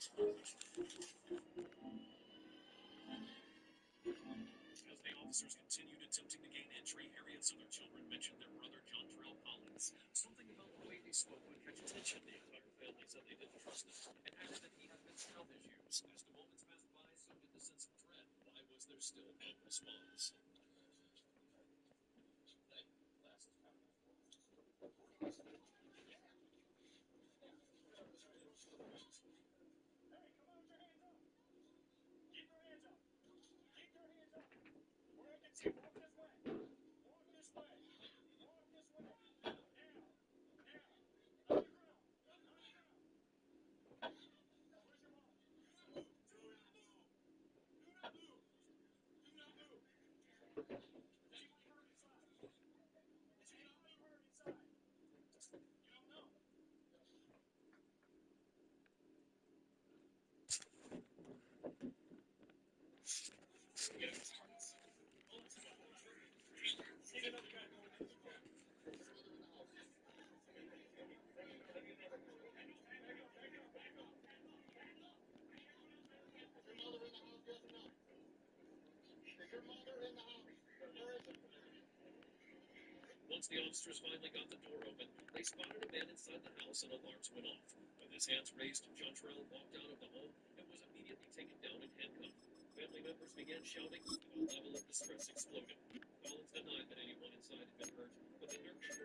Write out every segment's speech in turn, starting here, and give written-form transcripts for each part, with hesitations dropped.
As the officers continued attempting to gain entry, Harriet's other children mentioned their brother, John Terrell Collins. Something about the way they spoke would catch attention. The entire family said they didn't trust him and added that he had mental health issues. As the moments passed by, so did the sense of dread. Why was there still no response? Once the officers finally got the door open, they spotted a man inside the house and alarms went off. With his hands raised, John Terrell walked out of the home and was immediately taken down and handcuffed. Family members began shouting, and a level of distress exploded. Collins denied that anyone inside had been hurt, but the nurse...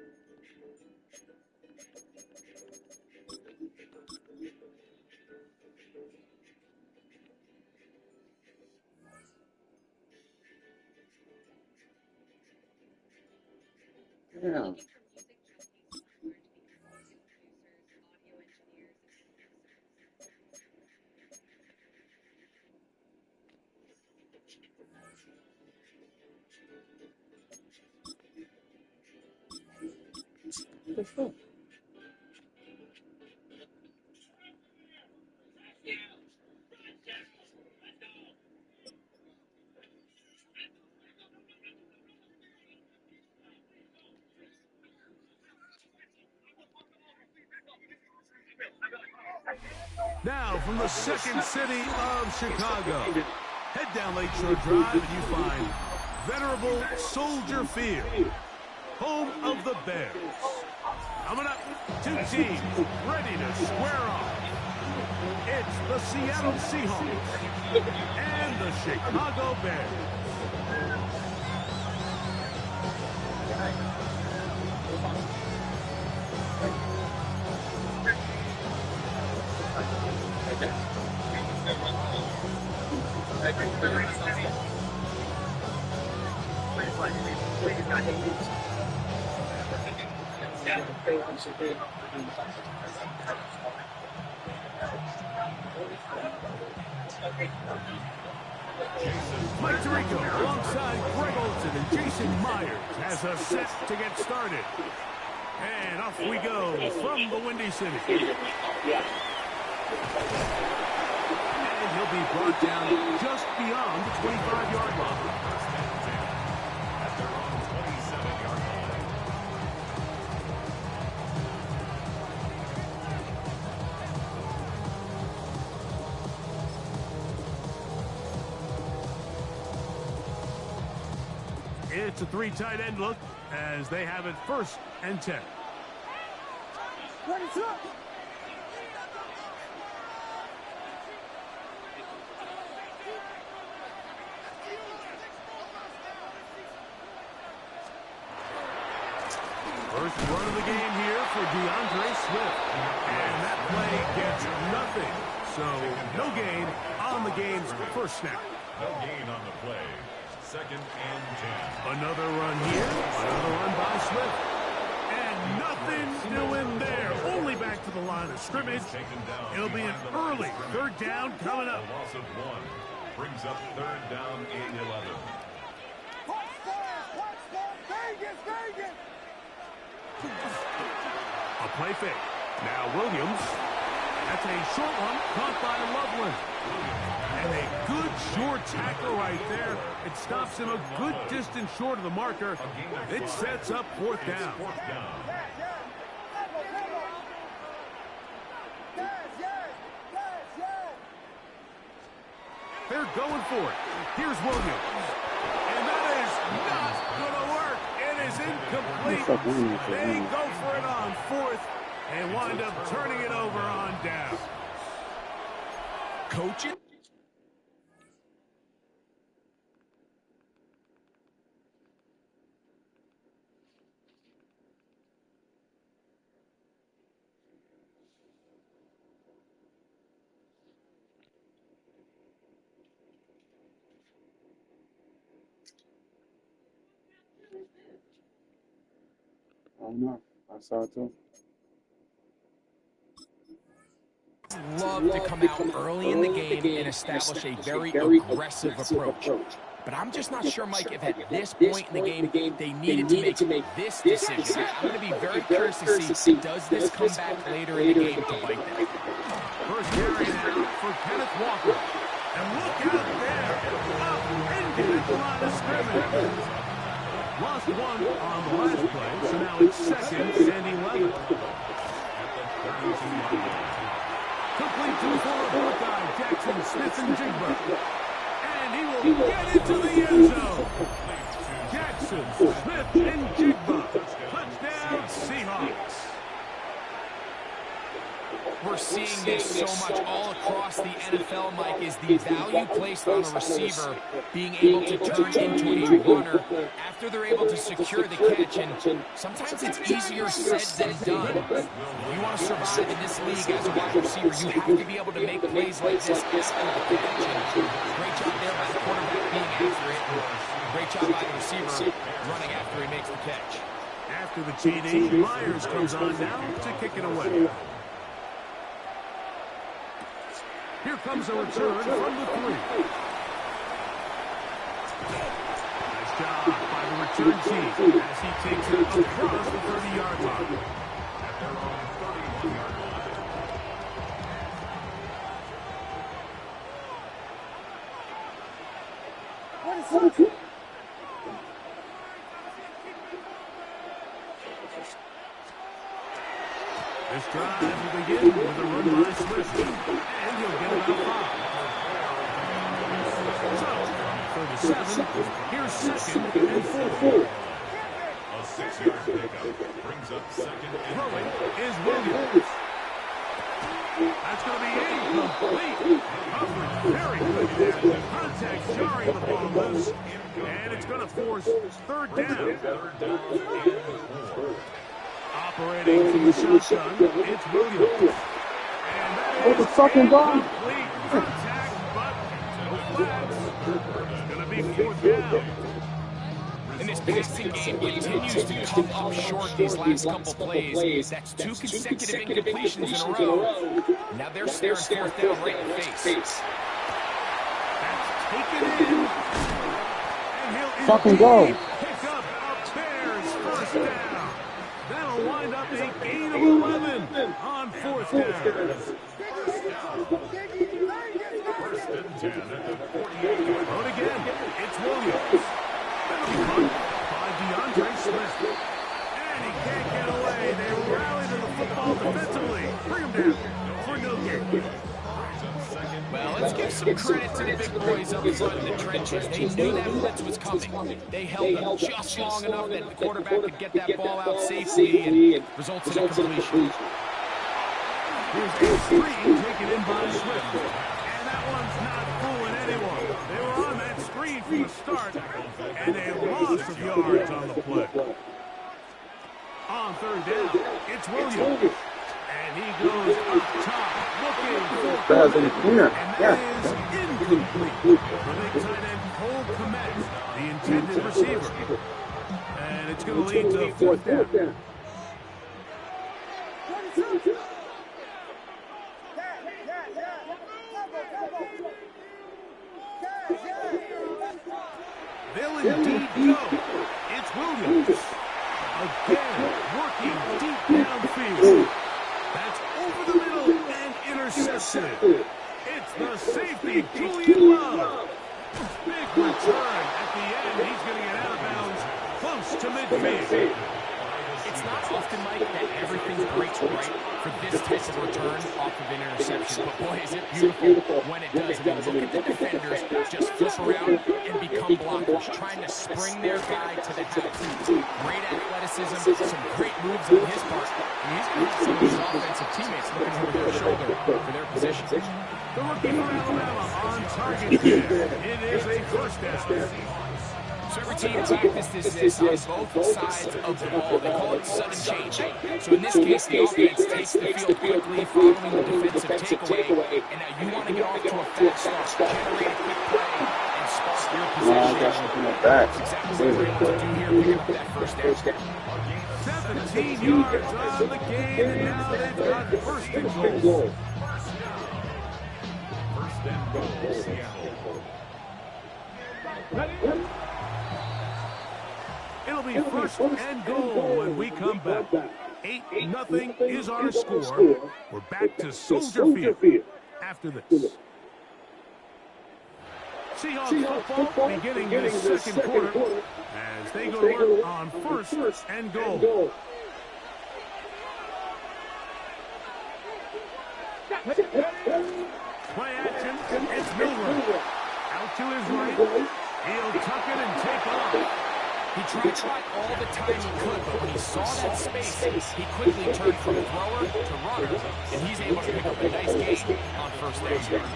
Yeah. Now, from the second city of Chicago, head down Lakeshore Drive and you find venerable Soldier Field, home of the Bears. Coming up, two teams ready to square off. It's the Seattle Seahawks and the Chicago Bears. Mike Tirico alongside Greg Olson and Jason Myers has us set to get started. And off we go from the Windy City. And he'll be brought down just beyond the 25-yard line. At their own 27-yard line. It's a three tight end look as they have it 1st and 10. First run of the game here for DeAndre Swift. And that play gets nothing. So no gain on the game's first snap. No gain on the play. 2nd and 10. Another run here. Another run by Swift. And nothing doing there. Only back to the line of scrimmage. It'll be an early 3rd down coming up. A loss of 1 brings up 3rd down and 11. A play fake. Now Williams. That's a short one caught by Loveland. And a good short tackle right there. It stops him a good distance short of the marker. It sets up 4th down. 4th down. They're going for it. Here's Williams. And that is not going to work. It is incomplete. They go for it on fourth and wind up turning it over on down. Coach it. I don't know. I saw it too. Love to come out early in the game and establish a very aggressive approach. But I'm just not sure, Mike, if at this point in the game they needed to make this decision. I'm going to be very curious to see, does this come back later in the game to bite them? First carry now for Kenneth Walker. And look out there. Up ended at the line of scrimmage. Lost one on the last play, so now it's 2nd and 11. Complete to the forward Buckeye, Jackson, Smith, and Jigba. And he will get into the end zone. Jackson, Smith, and Jigba. Touchdown, Seahawks. We're seeing this so much all across the NFL, Mike, is the value placed on a receiver being able to turn into a runner after they're able to secure the catch. And sometimes it's easier said than done. You want to survive in this league as a wide receiver, you have to be able to make plays like this after the catch. Great job there by the quarterback being accurate. Great job by the receiver running after he makes the catch. After the TD, Myers comes on now to kick it away. Here comes a return from the 3. Nice job by the return team as he takes it across the 30-yard line. At their own 31-yard line. What is it? This drive will begin with a run by Swift, and he'll get about 5. So, 37, here's 2nd and 4. A 6-yard pickup brings up 2nd and 4. Throwing is Williams. That's going to be incomplete. Coverage very good there. Contact jarring the ball loose, and it's going to force 3rd down. 3rd down and 4. Operating from the shotgun, it's Williams. And that is fucking ball? complete contact, but no flags. It's going to be 4th down. And this passing game continues to come up short these last couple plays. That's 2 consecutive incompletions in a row. Now they're staring 4th down right in the face. That's taken in. And he'll Fucking go. pick up a Bears 1st down. That'll wind up a gain of 11 on 4th down. 1st and 10 at the 48-yard Out again, it's Williams. That'll be caught by DeAndre Smith. And he can't get away. They rally to the football defensively. Bring him down for no gain. Well, let's give some credit to the big boys up front in the trenches. They knew that blitz was coming. They held up just long enough that the quarterback could get that ball out safely and results in a completion. Here's a screen taken in by Swift. And that one's not fooling anyone. They were on that screen from the start, and a loss of yards on the play. On 3rd down, it's Williams. And he goes up top, looking for and that is incomplete for big tight end Cole Kmet, the intended receiver. And it's going to lead to 4th down. They'll indeed go. It's Williams. Again, working deep downfield. That's over the middle and intercepted. It's the safety, Julian Love. Big return at the end. He's going to get out of bounds close to midfield. It's not often, Mike, that everything breaks right for this type of return off of an interception. But boy, is it beautiful when it does. I mean, look at the defenders just flip around and become blockers, trying to spring their guy to the house. Great athleticism, some great moves on his part. And he's going to have some of his offensive teammates looking over their shoulder for their position. The rookie from Alabama on target there. It is a first down. So every team practices this on both sides of the ball. They call it sudden change. So in this case, the offense takes the field quickly following the defensive takeaway. And now you want to get off to a fast start, generate a quick play, and spark your possession. That's exactly what we're able to do here, picking up that first down. 17 yards on the game, and now they've got first and goal. First and goal, Seattle. It'll be first and goal when we come back. 8-0 is our score. We're back to Soldier Field after this. Seahawks football beginning this second quarter as they go to work on first and goal. Play action, it's Milrow. Out to his right, he'll tuck it and take off. He tried all the time he could, but when he saw that space, he quickly turned from thrower to runner, and he's able to pick up a nice gain on first down.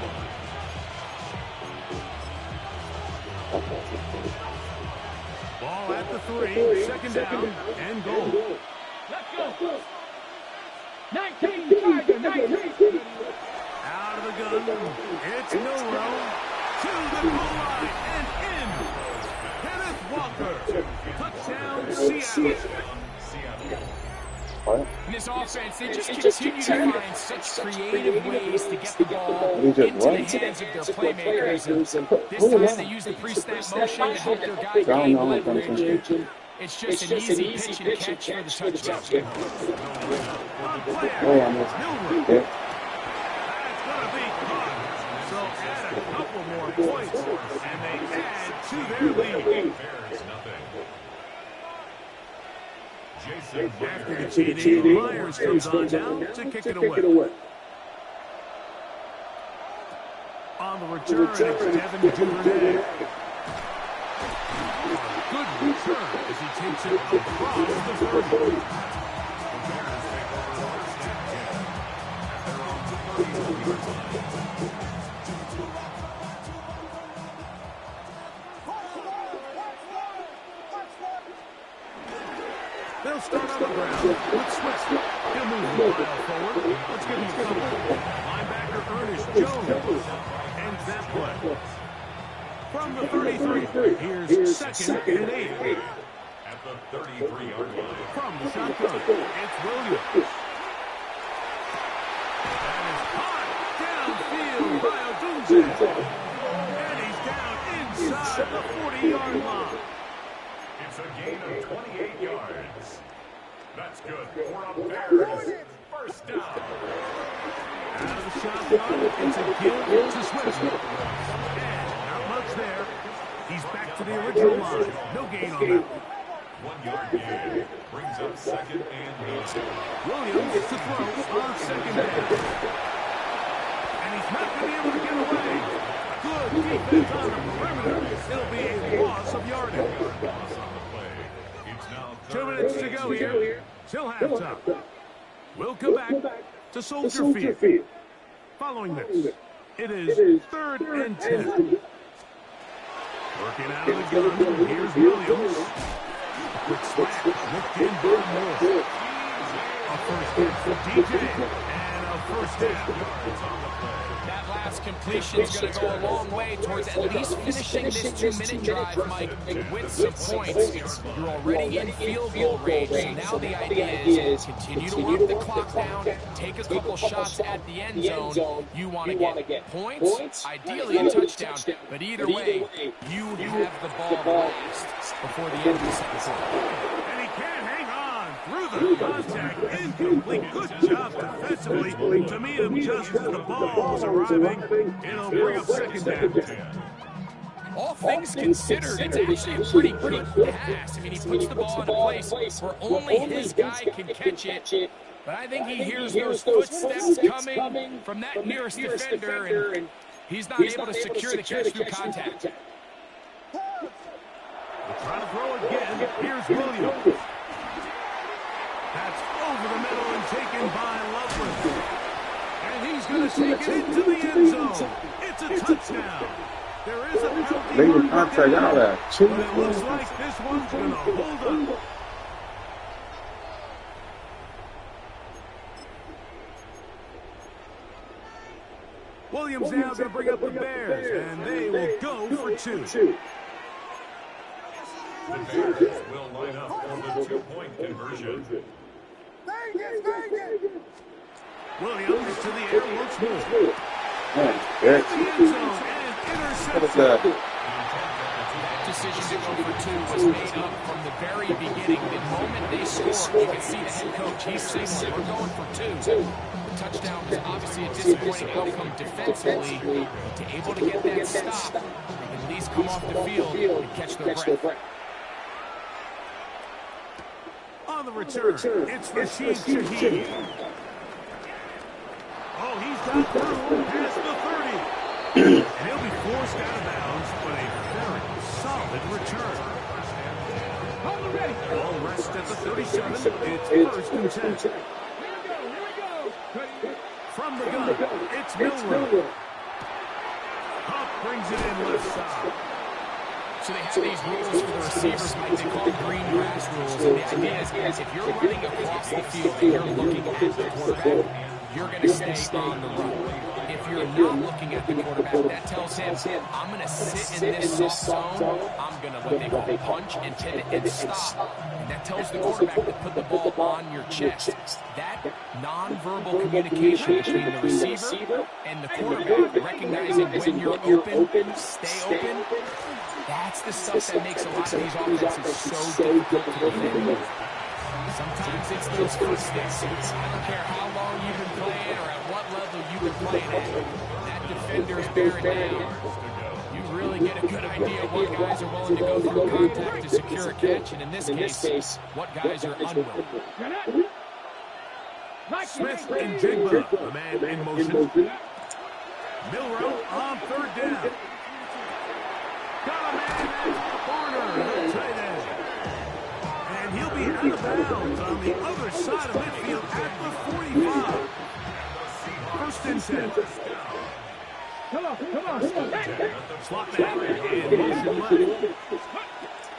Ball at the 3, second down, and goal. Let's go. 19, Tiger, 19. Out of the gun, it's Milrow to the goal line and in. Kenneth Walker, touchdown Seattle. In this offense, they just continue to find such creative ways to get the ball into the hands of their playmakers. And this time they use the pre-snap motion to help their guy gain leverage. It's just an easy pitch and catch for the touchdown. On play action, Milrow. That's going to be caught. So add a couple more points, and they add to their lead. Bears nothing. Jason After the Myers. TD, Myers comes on down to kick it away. On the return, it's Devin Duvernay. Good return as he takes it across the 30. The Bears take over first and 10 at their own 30-yard line. They'll start on the ground with Swift. He'll move the mile forward. Let's give him a couple. Linebacker Ernest Jones ends that play. From the 33, here's second and 8. At the 33-yard line. From the shotgun, it's Williams. That is caught downfield by Odunze. And he's down inside the 40-yard line. It's a gain of 28 yards. That's good for a Bears first down. Out of the shotgun, it's a give to Swift. And not much there. He's back to the original line. No gain on that. 1 yard gain brings up second and 8. Williams to throw on second down. And he's not going to be able to get away. Good defense on the perimeter. It'll be a loss of yardage. Loss on the play. It's now 2 minutes to go here. Till halftime. We'll come back to Soldier Field. Following this, it is third and 10. Working out of the gun, here's Williams. Quick slap, whipped in by Moore. A first down for DJ, and a first down. That last completion is going to go a long way towards at least finishing this 2-minute drive, Mike, with some points. You're already in field goal range, so now the idea is continue to work the clock down, take a couple shots at the end zone. You want to get points, ideally a touchdown, but either way, you have the ball last before the end of the second quarter. And he can't hang on through the contact. Incomplete. Good job defensively to meet him just as the ball was arriving. It'll bring up second down. All things considered, it's actually a pretty good pass. I mean, he puts the ball in a place where only his guy can catch it. But I think he hears those footsteps coming from that nearest defender, and he's not able to secure the catch through contact. Trying to throw again. Here's Williams. That's over the middle and taken by Loveland. And he's going to take it into the end zone. It's a touchdown. There is a penalty. They can contact out that. But it looks like this one's going to hold up. Williams now going to bring up the Bears, and they will go for two. The Bears will line up for the 2-point conversion. Williams to the air, looks good. Yeah. The end zone and intercepted. That decision to go for two was made up from the very beginning. The moment they scored, you can see the head coach, he's saying, we're going for two. The touchdown was obviously a disappointing outcome defensively. To able to get that stop, they can at least come off the field and catch their breath. On the return, it's Rashid Shaheed. Oh, he's got through past the 30. And he'll be forced out of bounds, but a very solid return. Ball rests at the 37. It's first and 10. From the gun, it's Milrow. Huff brings it in left side. So they have these rules for the receivers, Mike. They call them green grass rules. And the idea is if you're running across the field and you're looking at the quarterback, you're going to stay on the run. If you're not looking at the quarterback, that tells him, I'm going to sit in this soft zone. I'm going to what they call punch and pivot and stop. And that tells the quarterback to put the ball on your chest. That nonverbal communication between the receiver and the quarterback, recognizing when you're open, stay open, that's the stuff that makes a lot of these offenses so difficult to defend. Sometimes it's those footsteps. I don't care how long you've been playing or at what level you've been playing at. That defender's bearing down. You really get a good idea what guys are willing to go through contact to secure a catch, and in this case, what guys are unwilling. Smith and Jigba, the man in motion. Milrow on third down. Got a man at the corner, the tight end. And he'll be out of bounds on the other side of midfield at the 45. First and 10. Come on. Slot back and motion left.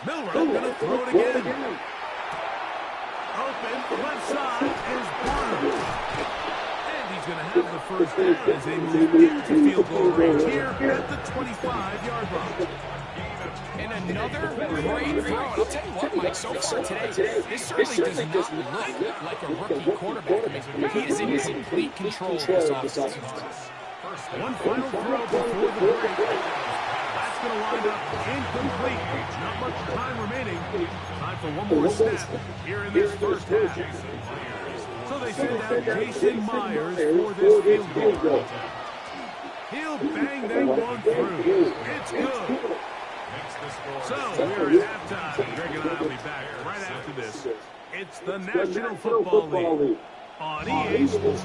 Milrow going to throw it again. Open, left side is Barnum. And he's going to have the first down as they move into field goal range here at the 25-yard line. And another great throw. And I'll tell you what, Mike, so far today, this certainly does not look like a rookie quarterback. I mean, he is in complete control of this offense. One final throw before the break. That's going to wind up incomplete. Not much time remaining. Time for one more snap here in this first half. So they send out Jason Myers for this field goal. He'll bang that one through. It's good. So we're at halftime. Greg and I will be back right after this. It's the National Football League on EA Sports.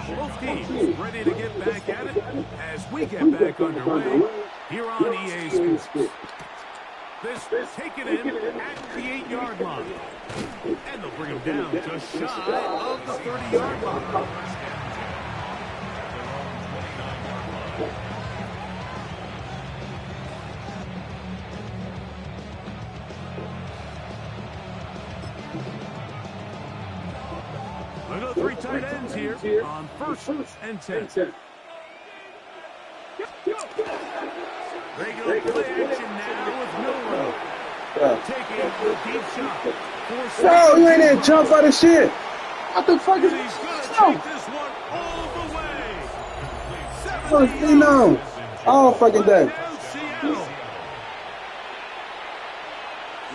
Both teams ready to get back at it as we get back underway here on EA Sports. This taken in at the 8-yard line. And they'll bring him down just shy of the 30-yard line. We got three tight ends here on first and 10. Regular play action now with Milrow. Taking the deep shot. Bro, you ain't that jump out of shit. What the fuck is He's going to take this one all the way. Oh, no. All fucking day.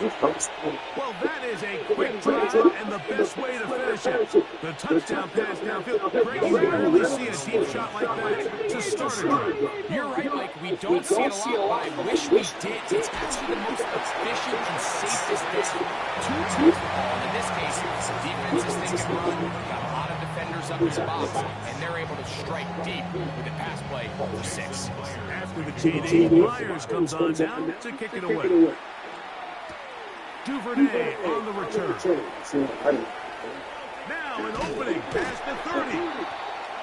Well, that is a quick drive and the best way to finish it. The touchdown pass downfield. Greg, you rarely see a deep shot like that to start a drive. You're right, Mike. We don't see it a lot, but I wish we did. It's actually the most efficient and safest down. Two teams the ball, and in this case, the defense is thinking run. Got a lot of defenders up in the box, and they're able to strike deep with a pass play for 6. After the TD, Myers comes on down to kick it away. Duvernay on the return. Now an opening past the 30.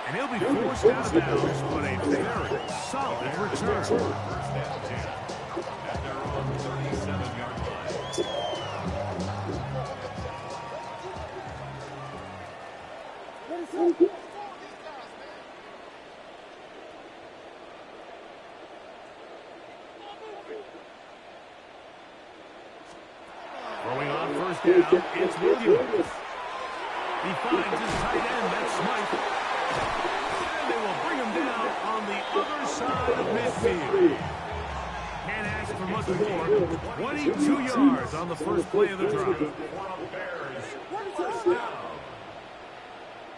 And he'll be forced out of bounds, but a very solid return. First down 10 at their own 37-yard line. Throwing on first down, it's Williams. He finds his tight end, that's Smythe. And they will bring him down on the other side of midfield. Can't ask for much more. 22 yards on the first play of the drive. First down.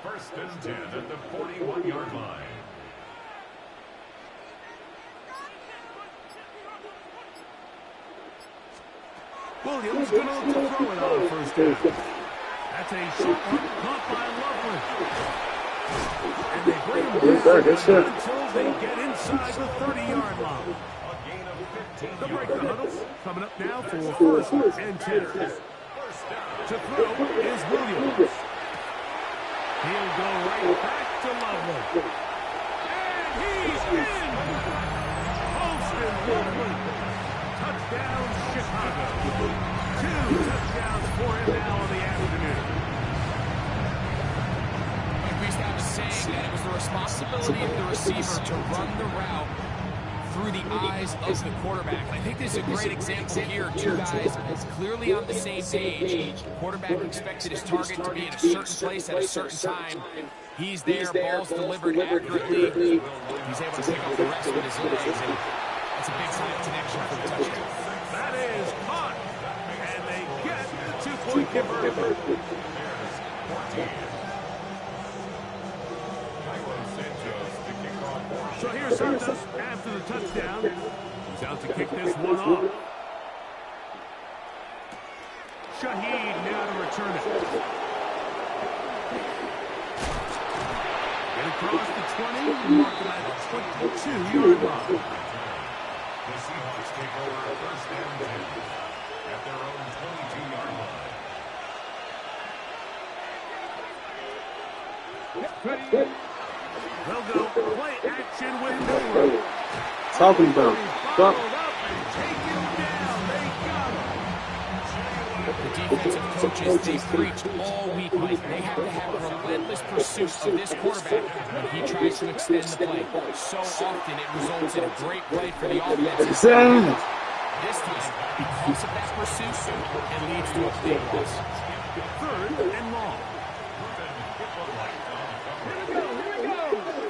First and 10 at the 41-yard line. Williams going to look to throw it on first down. That's a short one caught by Loveland. And they bring him down until they get inside the 30-yard line. The break the huddle coming up now for first and 10. To throw is Williams. He'll go right back to Loveland. And he's in! Holston Loveland. Touchdown, Chicago. 2 touchdowns for him now in the afternoon. Like we used to have a saying that it was the responsibility of the receiver to run the route through the eyes of the quarterback. And I think this is a great example here. 2 guys clearly on the same page. Quarterback expected his target to be in a certain place at a certain time. He's there, ball's delivered accurately. He's able to pick up the rest with his legs. And that's a big time connection for the touchdown. That is caught. And they get the 2-point conversion. So here's Santos after the touchdown. He's out to kick this one off. Shaheed now to return it. Get across the 20, mark him at the 22-yard line. The Seahawks take over first and 10 at their own 22-yard line. They'll go play action with Miller. Talking about. Followed up and taken down. They got him. The defensive coaches, they've preached all week, Mike. They have to have a relentless pursuit of this quarterback when he tries to extend the play. So often it results in a great play for the offense. This time, because of that pursuit, it leads to a big loss. 3rd and long.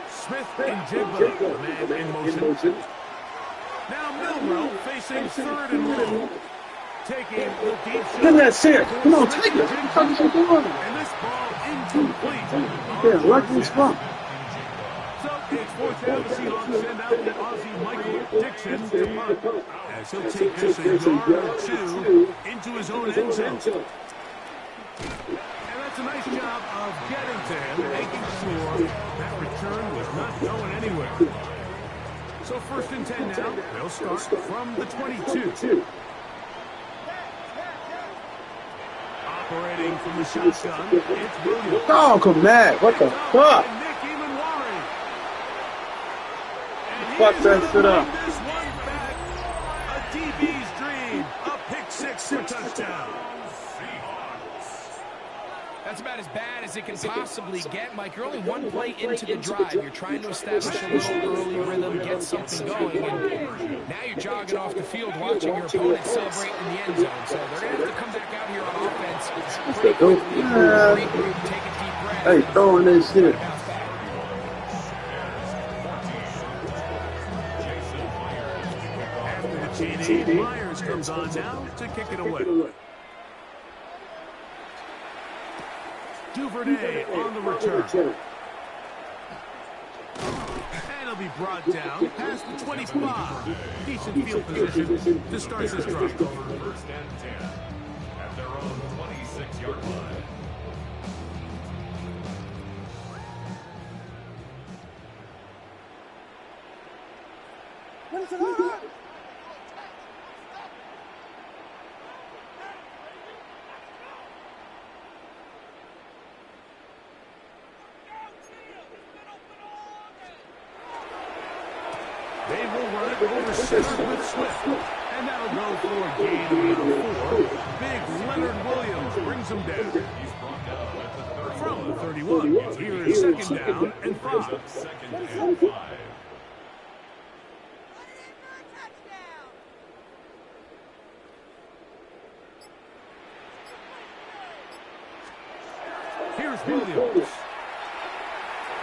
Smith and Jigba, man in motion. Now Milrow facing 3rd and long. Taking the deep shot. Look at that shit. Come on, take it. What the fuck is you doing? And this ball incomplete. Yeah, lucky as fuck. So it's 4th down. The Seahawks send out the Aussie Michael Dixon to punt. As he'll take this a yard or 2 into his own end zone. And that's a nice job of getting to him, making sure that return was not going anywhere. So 1st and 10 now. They'll start from the 22. Operating from the shotgun, it's Williams. Oh, come back. What the fuck? Fuck that shit up. This one back. A DB's dream. A pick 6 for touchdown. That's about as bad as it can possibly get, Mike. You're only 1 play into the drive. You're trying to establish a little early rhythm, get something going, and now you're jogging off the field watching your opponent celebrate in the end zone. So they're going to have to come back out here on offense pretty quickly, take a deep breath. Hey, throwing this shit. TD. Myers comes on now to kick it away. Duvernay on the return. And he'll be brought down past the 25. Decent field position to start this drive. First and 10 at their own 26-yard line. They will run it over center with Swift. And that'll go for a gain of 4. Big Leonard Williams brings him down. He's brought down at the 30. From the 31, here's second down and 5. Second and 5. Here's Williams.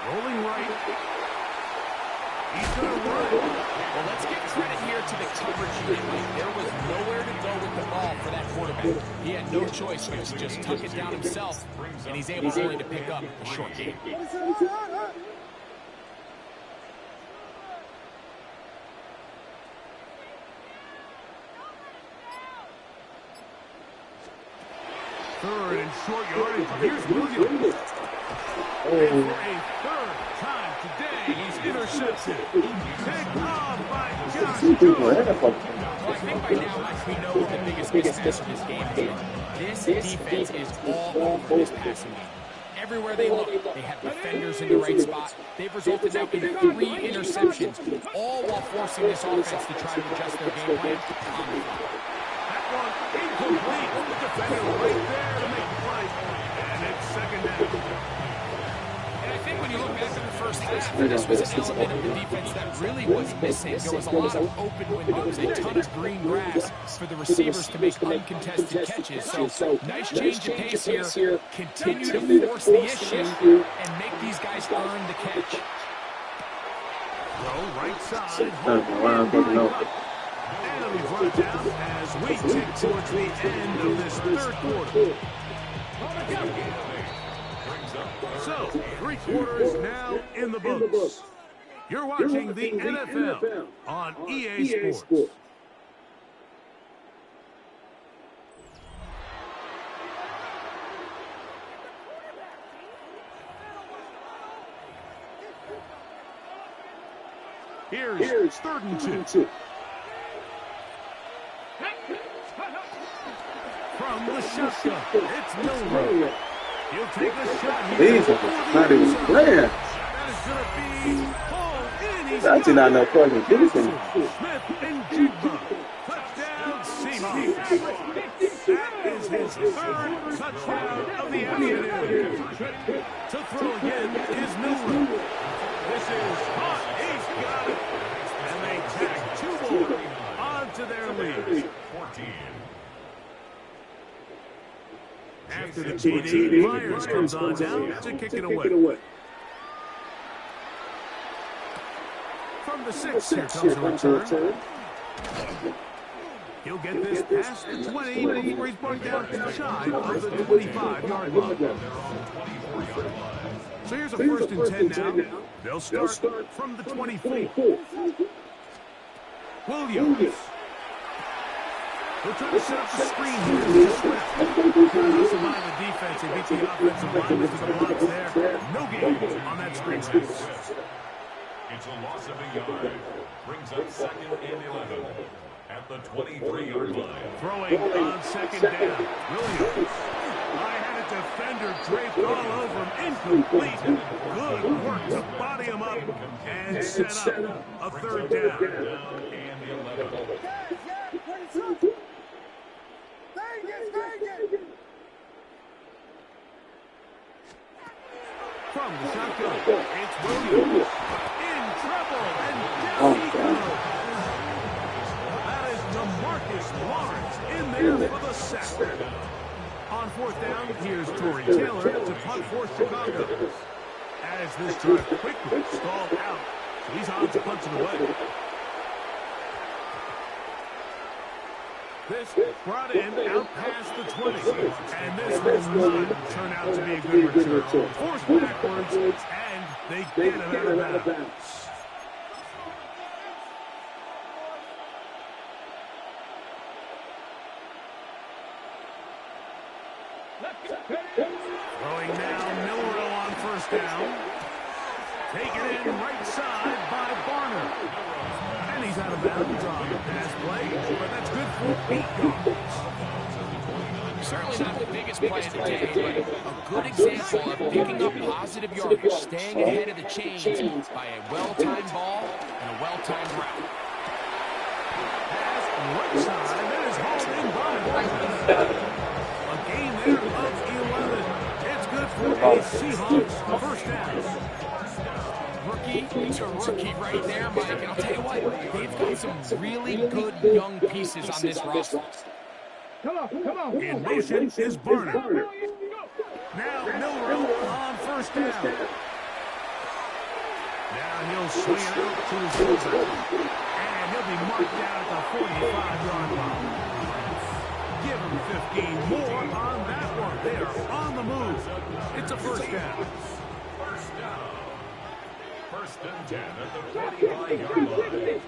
Rolling right. He's going to run. Well, let's give credit here to the coverage unit. There was nowhere to go with the ball for that quarterback. He had no choice but to just tuck it down himself, and he's able only to pick up a short gain. Third and short yardage. Here's Williams. And for a third time today, he's intercepted. Picked off by Josh Jones. Well, I think by now, Mike, we know what the biggest mismatch of this game is. This defense is all over this passing game. Everywhere they look, they have defenders in the right spot. They've resulted now in 3 interceptions, all while forcing this offense to try to adjust their game plan on the fly. That one incomplete. The defender right there to make the play. And it's second down. And I think when you look back at the first half, this was an element of the defense that really was missing. There was a lot of open windows, a ton of green grass for the receivers to make uncontested catches. So nice change of pace here. Continue to force the issue and make these guys earn the catch. Throw right side. And it'll be brought down as we tick towards the end of this third quarter. So, 3 quarters now in the books. You're watching the NFL on EA Sports. Here's third and 2. From the shotgun, it's Milroe. He'll take a shot here. Jesus, not even playing. That is going to be pulled in. That's not no fucking defense. Smith and Jigba. Touchdown, Seahawks. That is his third touchdown of the afternoon. To throw again is Milroe. This is hot. He's got it. And they tack 2 more onto their lead. 14. After the TD, Myers comes on now to kick it away. From the 6, here comes the return. He'll get this past the 20 before he's brought down shy of the 25-yard line. So here's a first and 10 now. They'll start from the 24. Williams. They'll try to set up the screen here to Swift. Doesn't mind the defense. They beat the offensive lineman to the blocks there. No gain on that screen pass. It's a loss of a yard. Brings up 2nd and 11 at the 23-yard line. Throwing on second down. Williams. I had a defender draped all over him. Incomplete. Good work to body him up and set up a third down. Down and 11. From the shotgun, it's Williams. In trouble, and down he goes. That is DeMarcus Lawrence in there for the sack. On 4th down, here's Torrey Taylor to punt for Chicago. As this drive quickly stalled out, so he's on to punt it away. This brought in out past the 20. And this will not turn out to be a good return. Forced backwards, and they get him out of bounds. Throwing now, Miller on first down. Taken in right side by Barner. And he's out of bounds on the pass play, but that's good for 8 yards. Certainly not the biggest play of the day, but a good example of picking up positive yardage, staying ahead of the chains by a well-timed ball and a well-timed route. Pass right side, that is hauled in by a gain there of 11. It's good for a Seahawks first down. Rookie to rookie right there, Mike. And I'll tell you what, they've got some really good young pieces on this roster. Come on. In motion is Barner. Now Miller on first down. Now he'll swing it out to his fullback. And he'll be marked down at the 45-yard line. Give him 15 more on that one. They are on the move. It's a first down. First and 10 at the 45-yard line.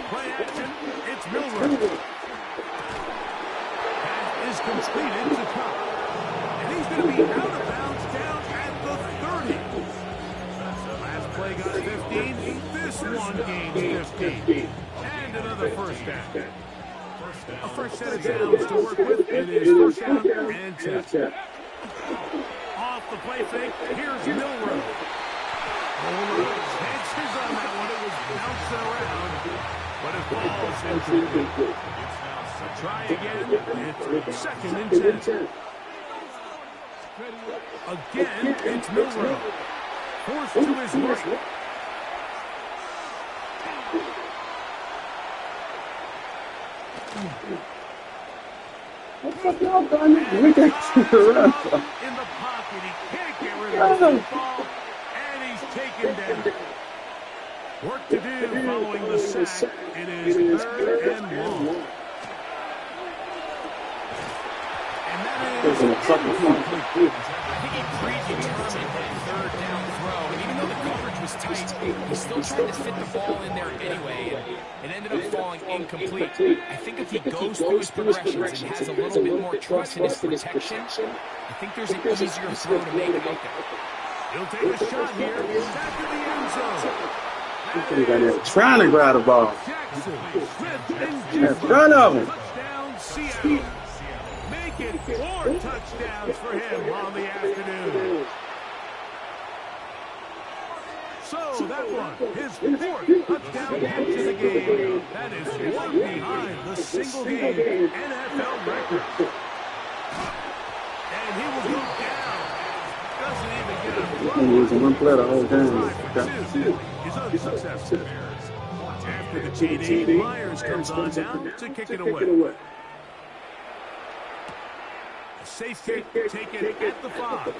Play action. It's Miller. Pass is completed to Cobb. And he's going to be out of bounds down at the 30. Last play got 15. This one gains 15. And another first down. A fresh set of downs to work with. It is first down and 10. Off the play fake. Here's Milrow. Chances on that one. It was bouncing around, but it falls into try again. It's second and 10. Again, it's Milrow. Forced to his right. What the hell done? We got to the ref. In the pocket, he can't get rid of the ball, and he's taken down. Work to do following the sack. It is third and long. And that is incomplete. I think he predetermined that third down throw, and even though the coverage was tight, he's still trying to fit the ball in there anyway, and it ended up falling incomplete. I think if he goes through his progressions and has a little bit more trust in his protection, I think there's an easier throw to make out there. He'll take a shot here. Back to the end zone. Trying to grab the ball. In front of him. Touchdown, Seattle. Make it 4 touchdowns for him on the afternoon. So that one, his 4th touchdown catch of the game. That is one behind the single-game NFL record. And he will go down. Doesn't even get a throw. He was in one play the whole game. Is unsuccessful. After the TD, Myers comes on down to kick it away. A safe kick taken at the 5.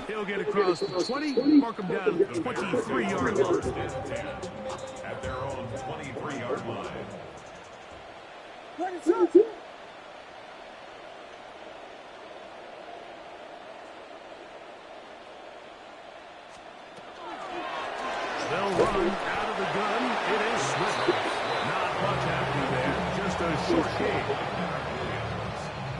He'll get across the 20, mark him down at the 23-yard line. At their own 23-yard line. They'll run out of the gun. It is Swift. Not much happening there. Just a short game.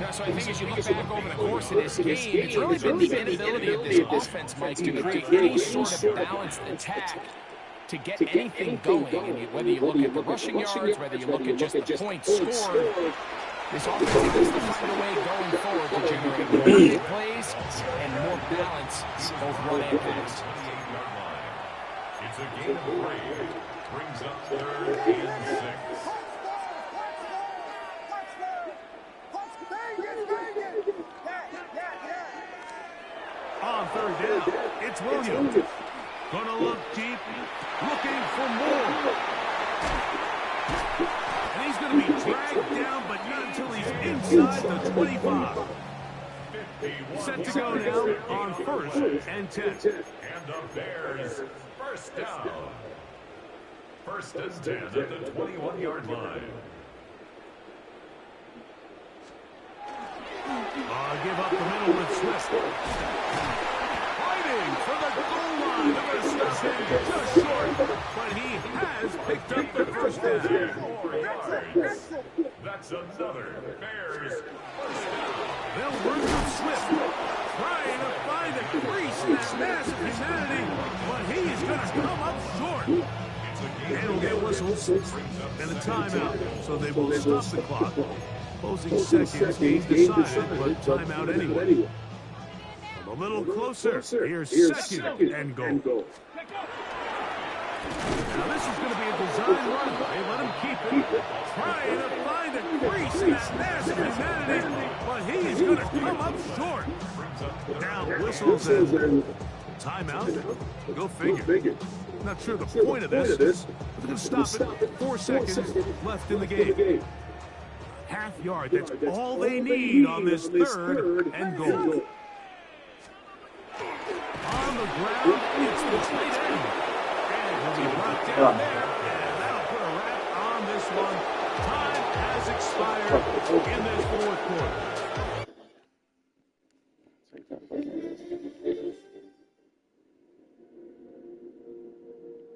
Yeah, so I think as you look back over the course of this game, it's really been the inability of this offense, Mike, to create any sort of balanced attack to get anything going. And whether you look at the rushing yards, whether you look at just the points scored, this offense needs to find a way going forward to generate more big plays and more balance, both run and pass. It's a gain of 3. Brings up 3rd and 6. On 3rd down, it's Williams. Gonna look deep, looking for more. And he's gonna be dragged down, but not until he's inside the 25. Set to go now on 1st and 10. And the Bears first down. First and 10 at the 21-yard line. Give up the middle with Swift. Fighting for the goal line. They're going to stop him just short, but he has picked up the first down. 4 yards. That's another Bears first down. They'll run with Swift, trying to find a crease in that massive humanity, but he's going to come up short. And will get whistles and a timeout, so they will stop the clock. Closing seconds, game decided, but timeout anyway. A little closer. Here's second and goal. Now this is going to be a design run. They let him keep it. Trying to find a crease in that massive humanity, but he's going to come up short. Now whistles and timeout. Go figure. Not sure the point of this. They're going to stop it. 4 seconds left in the game. Half yard, that's all they need on this third and goal. On the ground, it's the tight end. And he'll be brought down there. And that'll put a wrap on this one. Time has expired in this fourth quarter.